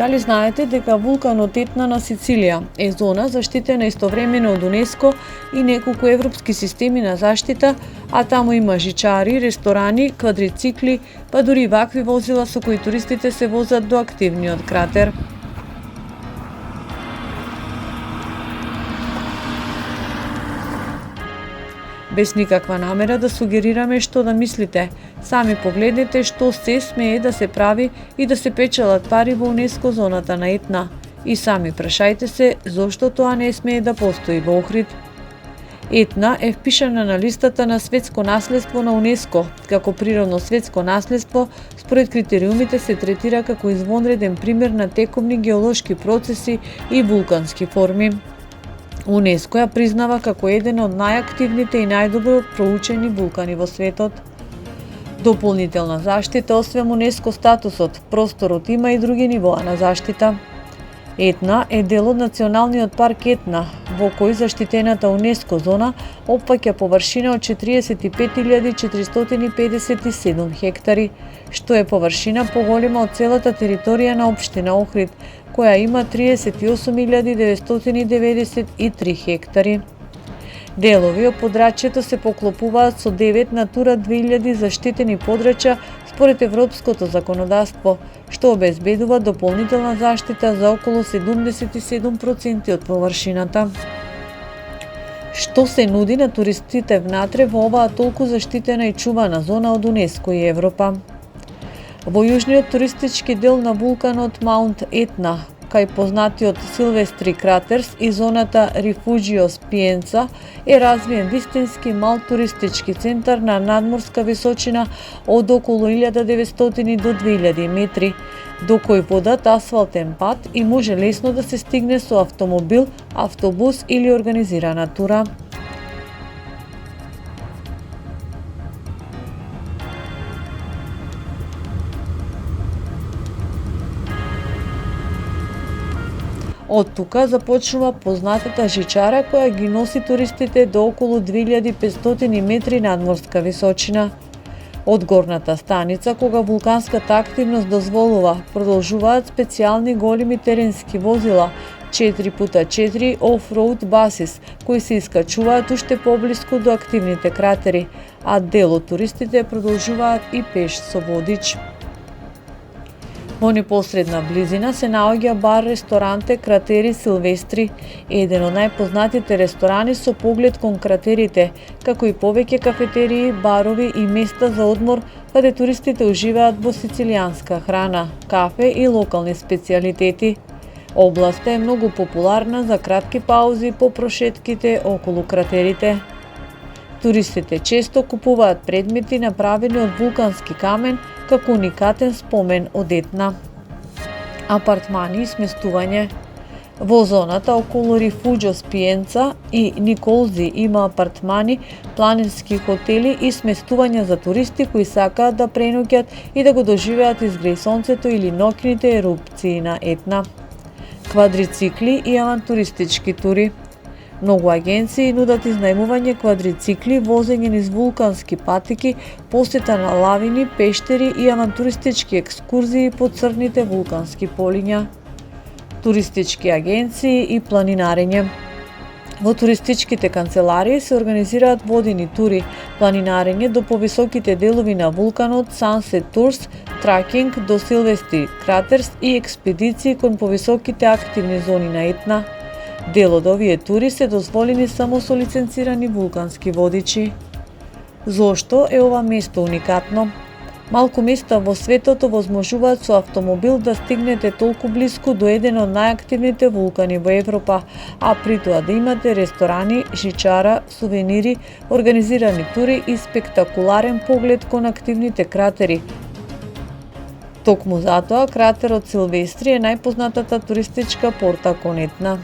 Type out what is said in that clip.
Дали знаете дека вулканот Етна на Сицилија е зона заштитена истовремено од УНЕСКО и неколку европски системи на заштита, а таму има жичари, ресторани, квадрицикли, па дури и вакви возила со кои туристите се возат до активниот кратер. Без никаква намера да сугерираме што да мислите, сами погледнете што се смее да се прави и да се печелат пари во УНЕСКО зоната на Етна. И сами прашајте се зошто тоа не смее да постои во Охрид. Етна е впишана на листата на светско наследство на УНЕСКО. Како природно светско наследство, според критериумите се третира како извонреден пример на текомни геолошки процеси и вулкански форми. УНЕСКО ја признава како еден од најактивните и најдобро проучени вулкани во светот. Дополнителна заштита освен УНЕСКО статусот, просторот има и други нивоа на заштита. Етна е дел од Националниот парк Етна, во кој заштитената УНЕСКО зона опфаќа површина од 45.457 хектари, што е површина поголема од целата територија на општина Охрид, која има 38.993 хектари. Делови од подрачјето се поклопуваат со 9 Натура 2000 заштитени подрачја според европското законодавство, што обезбедува дополнителна заштита за околу 77% од површината. Што се нуди на туристите внатре во оваа толку заштитена и чувана зона од УНЕСКО и Европа? Во јужниот туристички дел на вулканот Маунт Етна, кај познатиот Силвестри кратерс и зоната Рифуџио Спиенца, е развиен вистински мал туристички центар на надморска височина од околу 1900 до 2000 метри, до кој водат асфалтен пат и може лесно да се стигне со автомобил, автобус или организирана тура. Од тука започнува познатата жичара која ги носи туристите до околу 2500 метри надморска височина. Од горната станица, кога вулканската активност дозволува, продолжуваат специјални големи теренски возила 4x4 офроуд басис, кои се искачуваат уште поблиску до активните кратери, а дел од туристите продолжуваат и пеш со водич. Во непосредна близина се наоѓа бар-ресторанте Кратери Силвестри, еден од најпознатите ресторани со поглед кон кратерите, како и повеќе кафетерии, барови и места за одмор, каде туристите уживаат во сицилијанска храна, кафе и локални специјалитети. Областа е многу популарна за кратки паузи по прошетките околу кратерите. Туристите често купуваат предмети направени од вулкански камен како уникатен спомен од Етна. Апартмани и сместување. Во зоната околу Рифуџио Спиенца и Николзи има апартмани, планински хотели и сместувања за туристи кои сакаат да преноќат и да го доживеат изгреј сонцето или ноќните ерупции на Етна. Квадрицикли и авантуристички тури. Многу агенции нудат изнајмување квадрицикли, возење низ вулкански патеки, посета на лавини, пештери и авантуристички екскурзии по црните вулкански полиња. Туристички агенции и планинарење. Во туристичките канцеларии се организираат водени тури, планинарење до повисоките делови на вулканот, Sunset Tours, тракинг до Силвестри кратерс и експедиции кон повисоките активни зони на Етна. Дел од овие тури се дозволени само со лиценцирани вулкански водичи. Зошто е ова место уникатно? Малку места во светот овозможуваат со автомобил да стигнете толку блиску до еден од најактивните вулкани во Европа, а при тоа да имате ресторани, жичара, сувенири, организирани тури и спектакуларен поглед кон активните кратери. Токму затоа кратерот Силвестри е најпознатата туристичка порта кон Етна.